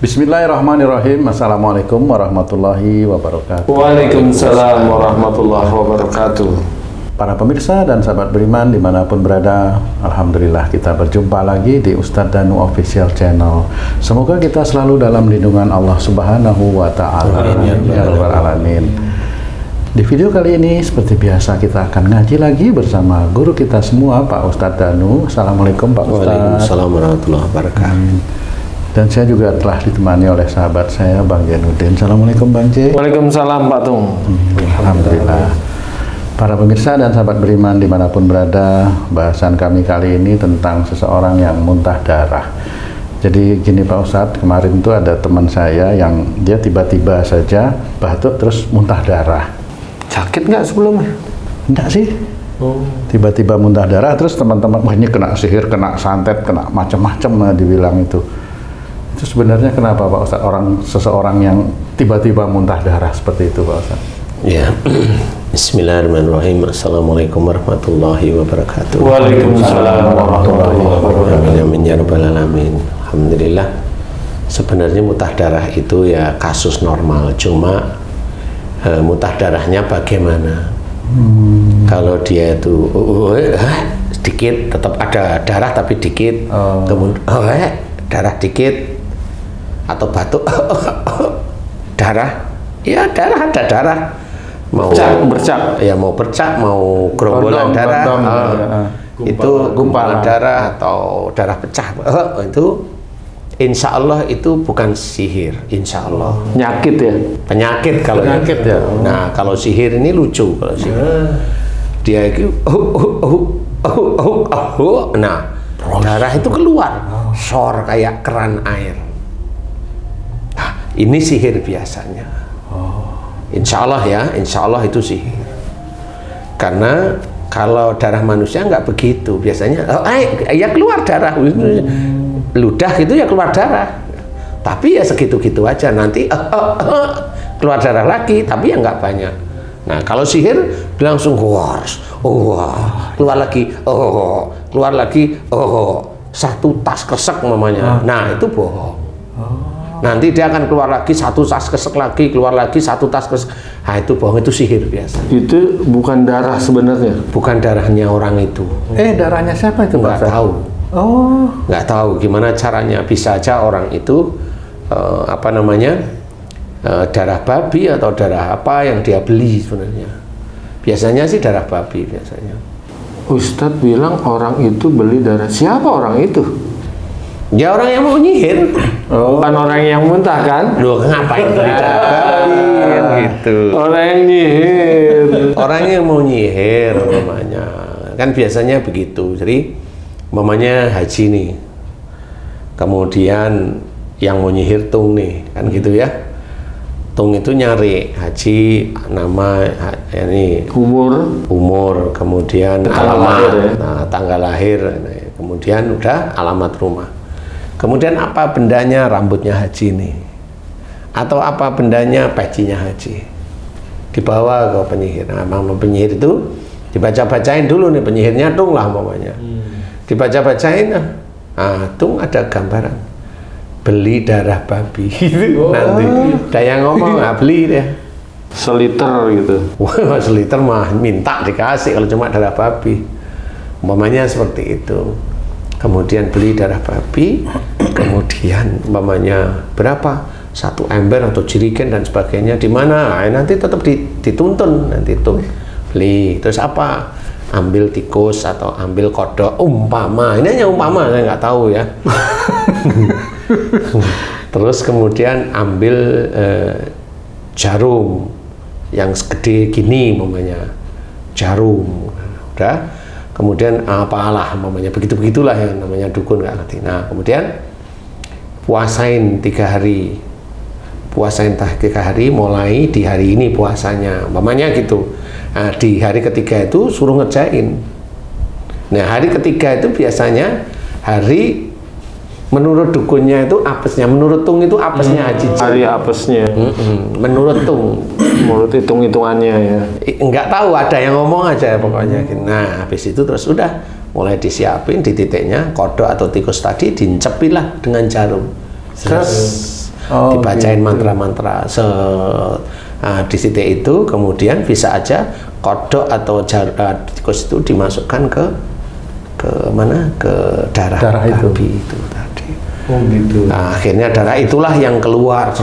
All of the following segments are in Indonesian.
Bismillahirrahmanirrahim. Assalamualaikum warahmatullahi wabarakatuh. Waalaikumsalam warahmatullahi wabarakatuh. Para pemirsa dan sahabat beriman dimanapun berada, Alhamdulillah kita berjumpa lagi di Ustadz Danu Official Channel. Semoga kita selalu dalam lindungan Allah Subhanahu wa Ta'ala. Ya Rabbal Alamin. Di video kali ini seperti biasa kita akan ngaji lagi bersama guru kita semua, Pak Ustadz Danu. Assalamualaikum Pak Ustadz. Waalaikumsalam warahmatullahi wabarakatuh. Dan saya juga telah ditemani oleh sahabat saya, Bang Jainuddin. Assalamualaikum Bang J. Waalaikumsalam Pak Tung. Alhamdulillah. Para pemirsa dan sahabat beriman dimanapun berada, bahasan kami kali ini tentang seseorang yang muntah darah. Jadi gini Pak Ustadz, kemarin itu ada teman saya yang dia tiba-tiba saja batuk terus muntah darah. Sakit nggak sebelumnya? Enggak sih. Tiba-tiba muntah darah terus teman-teman, wah ini kena sihir, kena santet, kena macam-macam dibilang itu. Itu sebenarnya kenapa Pak Ustadz, seseorang yang tiba-tiba muntah darah seperti itu Pak Ustadz? Ya, Bismillahirrahmanirrahim. Assalamualaikum warahmatullahi wabarakatuh. Waalaikumsalam warahmatullahi wabarakatuh. Amin ya rabbal alamin. Alhamdulillah. Sebenarnya muntah darah itu ya kasus normal, cuma muntah darahnya bagaimana? Kalau dia itu sedikit, tetap ada darah tapi dikit, kemudian darah dikit, atau batuk darah, ya darah ada darah, mau bercak, ya mau bercak, mau gerombolan darah, itu gumpalan darah atau darah pecah, itu insya Allah itu bukan sihir, insya Allah. Penyakit ya? Penyakit kalau penyakit ya. Nah kalau sihir ini lucu, kalau sihir dia itu nah darah itu keluar, sor kayak keran air. Nah, ini sihir biasanya. Insya Allah ya, insya Allah itu sihir. Karena kalau darah manusia nggak begitu, biasanya ya keluar darah, ludah gitu ya keluar darah. Tapi ya segitu-gitu aja, nanti keluar darah lagi, tapi ya nggak banyak. Nah kalau sihir langsung keluar, keluar lagi, keluar lagi, satu tas kresek namanya. Nah itu bohong. Nanti dia akan keluar lagi satu tas kresek lagi, keluar lagi satu tas kresek. Nah itu bohong, itu sihir biasa. Itu bukan darah sebenarnya? Bukan darahnya orang itu. Darahnya siapa itu? Nggak tahu. Nggak tahu gimana caranya. Bisa aja orang itu darah babi atau darah apa yang dia beli sebenarnya. Biasanya sih darah babi biasanya. Ustadz bilang orang itu beli darah. Siapa orang itu? Ya orang yang mau nyihir. Bukan orang yang muntah kan? Loh ngapain beli darah babi gitu. Orang yang nyihir. Orang yang mau nyihir namanya. Kan biasanya begitu. Jadi mamanya haji nih. Kemudian yang mau nyihir tung nih, kan gitu ya. Tung itu nyari haji, nama ini umur, kemudian alamat, tanggal lahir, kemudian udah alamat rumah. Kemudian apa bendanya, rambutnya haji nih, atau apa bendanya, pecinya haji, dibawa ke penyihir. Nah, penyihir itu dibaca-bacain dulu nih, penyihirnya tung lah mamanya, dibaca-bacain, nah tung ada gambaran beli darah babi. Nanti ada yang ngomong beli deh seliter gitu. Wah seliter mah minta dikasih kalau cuma darah babi, umpamanya seperti itu. Kemudian beli darah babi, kemudian umpamanya berapa, 1 ember atau jerigen dan sebagainya, di mana nanti tetap dituntun, nanti tuh beli. Terus apa, ambil tikus atau ambil kodok, umpama, ini hanya umpama, saya nggak tahu ya. Terus kemudian ambil jarum yang segede gini mamanya, jarum, udah. Kemudian apalah mamanya, begitulah yang namanya dukun nggak ngerti. Nah kemudian puasain 3 hari, mulai di hari ini puasanya, mamanya gitu. Nah, di hari ketiga itu suruh ngerjain. Nah hari ketiga itu biasanya hari menurut dukunnya itu apesnya, menurut tung itu apesnya haji. Hari apesnya. Menurut tung. Menurut hitung-hitungannya ya. Enggak tahu, ada yang ngomong aja pokoknya. Nah, habis itu terus udah mulai disiapin di titiknya kodok atau tikus tadi, dincepin lah dengan jarum. Terus dibacain mantra-mantra di titik itu, kemudian bisa aja kodok atau tikus itu dimasukkan ke mana, ke darah itu. babi itu tadi. Gitu. Nah, akhirnya darah itulah yang keluar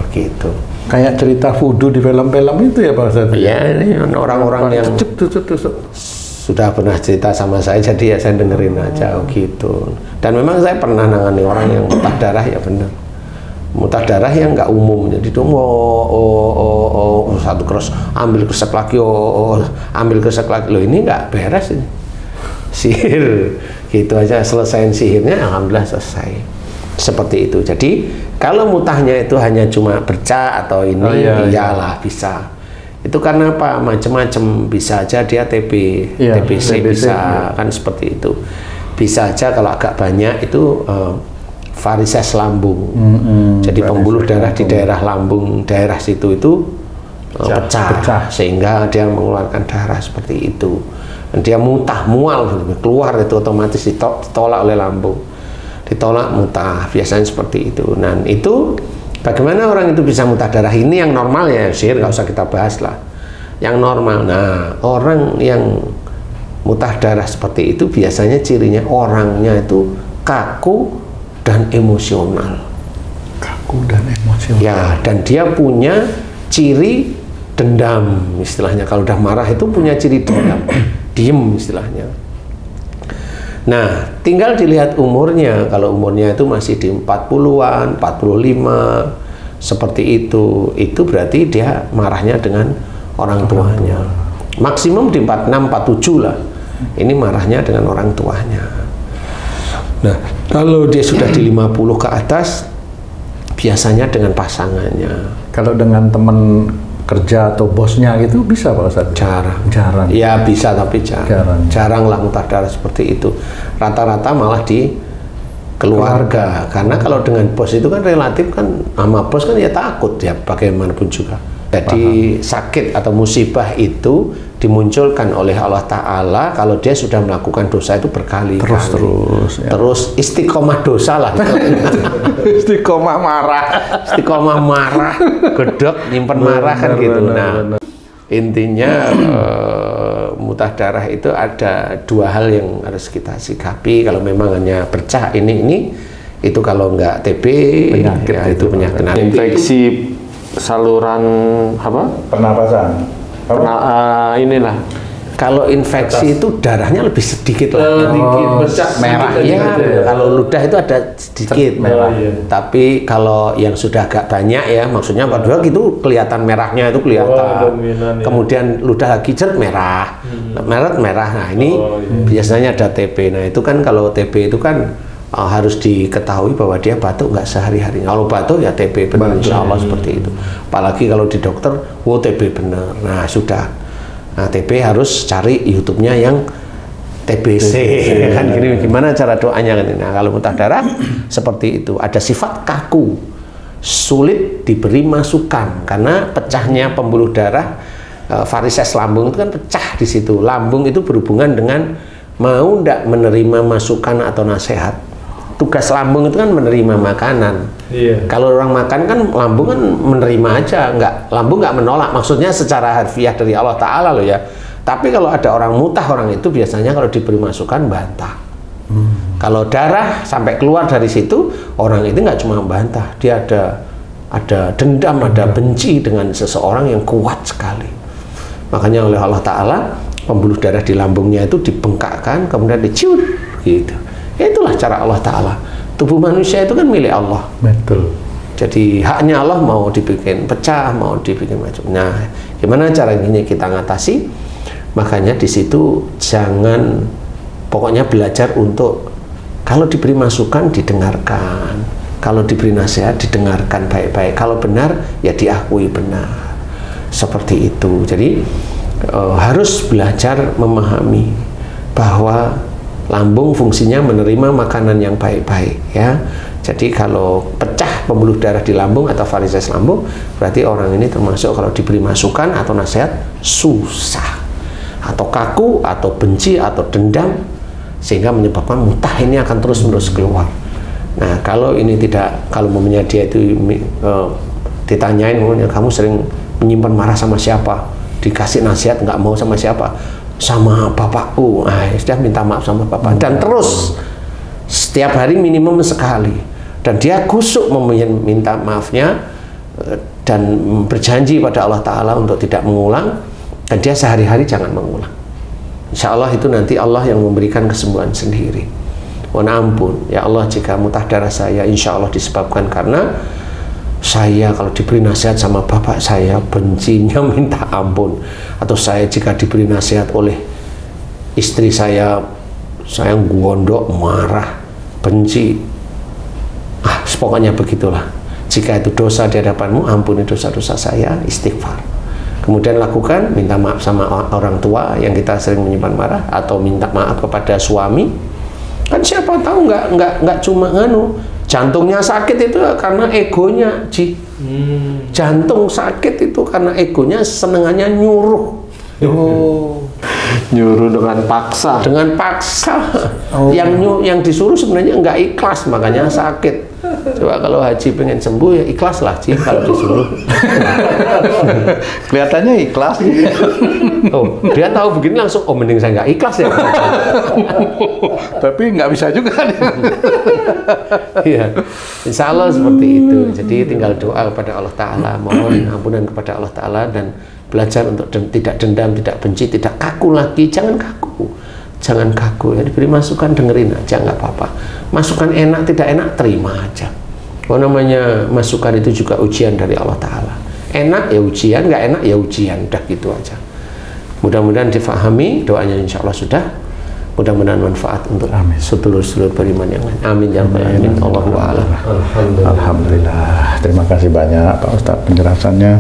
gitu. Kayak cerita voodoo di film-film itu ya Pak Ustadz? Iya, ini orang-orang yang sudah pernah cerita sama saya, jadi ya saya dengerin aja gitu. Dan memang saya pernah nangani orang yang muntah darah, ya benar. Muntah darah yang nggak umum, jadi itu satu keras, ambil kresek lagi, ambil kresek lagi. Loh, ini nggak beres ini. Sihir gitu aja, selesaiin sihirnya, alhamdulillah selesai. Seperti itu. Jadi kalau mutahnya itu hanya cuma bercak atau ini, iyalah bisa. Itu karena apa? Macam-macam, bisa aja dia TBC bisa, kan seperti itu. Bisa aja kalau agak banyak itu varises lambung. Jadi pembuluh darah di daerah lambung, daerah situ itu pecah, sehingga dia mengeluarkan darah seperti itu. Dan dia mual keluar, itu otomatis ditolak oleh lambung, ditolak muntah, biasanya seperti itu. Nah, itu bagaimana orang itu bisa muntah darah? Ini yang normal ya, sihir nggak usah kita bahas lah. Yang normal. Nah, orang yang muntah darah seperti itu biasanya cirinya orangnya itu kaku dan emosional. Kaku dan emosional. Ya, dan dia punya ciri dendam istilahnya. Kalau udah marah itu punya ciri dendam. Diem istilahnya. Nah, tinggal dilihat umurnya. Kalau umurnya itu masih di 40-an, 45, seperti itu berarti dia marahnya dengan orang tuanya. Maksimum di 46, 47 lah. Ini marahnya dengan orang tuanya. Nah, kalau dia sudah di 50 ke atas, biasanya dengan pasangannya. Kalau dengan teman kerja atau bosnya gitu bisa Pak Ustadz? Jarang. Ya bisa, tapi jarang lah muntah darah seperti itu. Rata-rata malah di keluarga. Karena kalau dengan bos itu kan relatif kan, sama bos kan ya takut ya bagaimanapun juga. Jadi sakit atau musibah itu dimunculkan oleh Allah Ta'ala kalau dia sudah melakukan dosa itu berkali-kali. Terus istiqomah dosa lah. Istiqomah marah, gedek, nyimpen marah kan gitu. Nah, intinya muntah darah itu ada dua hal yang harus kita sikapi. Kalau memang hanya bercak ini itu kalau nggak TB, penyakit ya, itu penyakit. Infeksi saluran apa? Pernapasan. Inilah. Kalau infeksi itu darahnya lebih sedikit lah. Merah ya. Kalau ludah itu ada sedikit merah. Tapi kalau yang sudah agak banyak ya, maksudnya padahal gitu kelihatan merahnya itu kelihatan. Kemudian ludah lagi merah. Merah. Nah, ini biasanya ada TB. Nah, itu kan kalau TB itu kan harus diketahui bahwa dia batuk nggak sehari-hari. Kalau batuk ya TB benar, insya Allah seperti itu. Apalagi kalau di dokter, TB benar. Nah, sudah. Nah, TB harus cari YouTube-nya yang TBC. Kan gini, gimana cara doanya kan ini. Nah, kalau muntah darah seperti itu, ada sifat kaku, sulit diberi masukan karena pecahnya pembuluh darah, varises lambung itu kan pecah di situ. Lambung itu berhubungan dengan mau ndak menerima masukan atau nasihat. Tugas lambung itu kan menerima makanan. Kalau orang makan kan lambung kan menerima aja, lambung nggak menolak. Maksudnya secara harfiah dari Allah Ta'ala loh ya. Tapi kalau ada orang mutah, orang itu biasanya kalau diberi masukan bantah. Kalau darah sampai keluar dari situ, orang itu nggak cuma bantah, dia ada dendam, ada benci dengan seseorang yang kuat sekali. Makanya oleh Allah Ta'ala pembuluh darah di lambungnya itu dibengkakkan, kemudian diciur gitu. Itulah cara Allah Ta'ala. Tubuh manusia itu kan milik Allah. Betul. Jadi haknya Allah, mau dibikin pecah, mau dibikin macam. Nah, gimana caranya kita ngatasi? Makanya di situ jangan, pokoknya belajar untuk kalau diberi masukan didengarkan, kalau diberi nasihat didengarkan baik-baik. Kalau benar ya diakui benar. Seperti itu. Jadi harus belajar memahami bahwa lambung fungsinya menerima makanan yang baik-baik ya. Jadi kalau pecah pembuluh darah di lambung atau varises lambung, berarti orang ini termasuk kalau diberi masukan atau nasihat susah, atau kaku, atau benci, atau dendam, sehingga menyebabkan muntah ini akan terus-menerus keluar. Nah, kalau ini tidak, kalau momennya dia itu ditanyain, kamu sering menyimpan marah sama siapa? Dikasih nasihat nggak mau sama siapa? Sama bapakku. Sudah minta maaf sama bapak. Dan terus setiap hari minimum sekali. Dan dia kusuk meminta maafnya dan berjanji pada Allah Ta'ala untuk tidak mengulang. Dan dia sehari-hari jangan mengulang. Insya Allah itu nanti Allah yang memberikan kesembuhan sendiri. Mohon ampun, ya Allah, jika muntah darah saya insya Allah disebabkan karena saya kalau diberi nasihat sama bapak saya bencinya minta ampun, atau saya jika diberi nasihat oleh istri saya gondok, marah, benci, pokoknya begitulah. Jika itu dosa di hadapanmu, ampuni dosa-dosa saya, istighfar. Kemudian lakukan, minta maaf sama orang tua yang kita sering menyimpan marah, atau minta maaf kepada suami. Kan siapa tahu nggak cuma jantungnya sakit itu karena egonya, jantung sakit itu karena egonya senengannya nyuruh. Nyuruh dengan paksa. Dengan paksa. Yang disuruh sebenarnya nggak ikhlas, makanya sakit. Coba kalau Haji pengen sembuh ya ikhlas lah Ji kalau disuruh. Kelihatannya ikhlas. Dia tahu begini langsung, mending saya nggak ikhlas ya. Tapi nggak bisa juga. Iya, insya Allah seperti itu. Jadi tinggal doa kepada Allah Ta'ala, mohon ampunan kepada Allah Ta'ala, dan belajar untuk tidak dendam, tidak benci, tidak kaku lagi. Jangan kaku, jangan kaku. Ya, diberi masukan dengerin aja, nggak apa-apa. Masukan enak tidak enak terima aja. Namanya masukan itu juga ujian dari Allah Ta'ala. Enak ya ujian, nggak enak ya ujian, udah gitu aja. Mudah-mudahan difahami, doanya insya Allah sudah. Mudah-mudahan manfaat untuk sedulur-sedulur beriman yang lain. Amin ya rabbal alamin. Allahu a'lam. Alhamdulillah. Terima kasih banyak Pak Ustadz penjelasannya.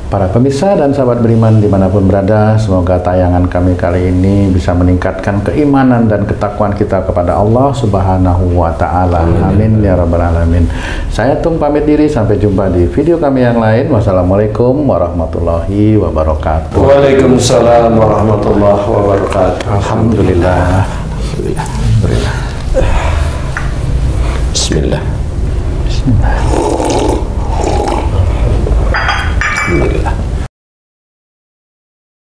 Para pemirsa dan sahabat beriman dimanapun berada, semoga tayangan kami kali ini bisa meningkatkan keimanan dan ketakwaan kita kepada Allah Subhanahu wa Ta'ala. Amin ya rabbal alamin. Saya Tung pamit diri, sampai jumpa di video kami yang lain. Wassalamualaikum warahmatullahi wabarakatuh. Waalaikumsalam warahmatullahi wabarakatuh. Alhamdulillah. Bismillah.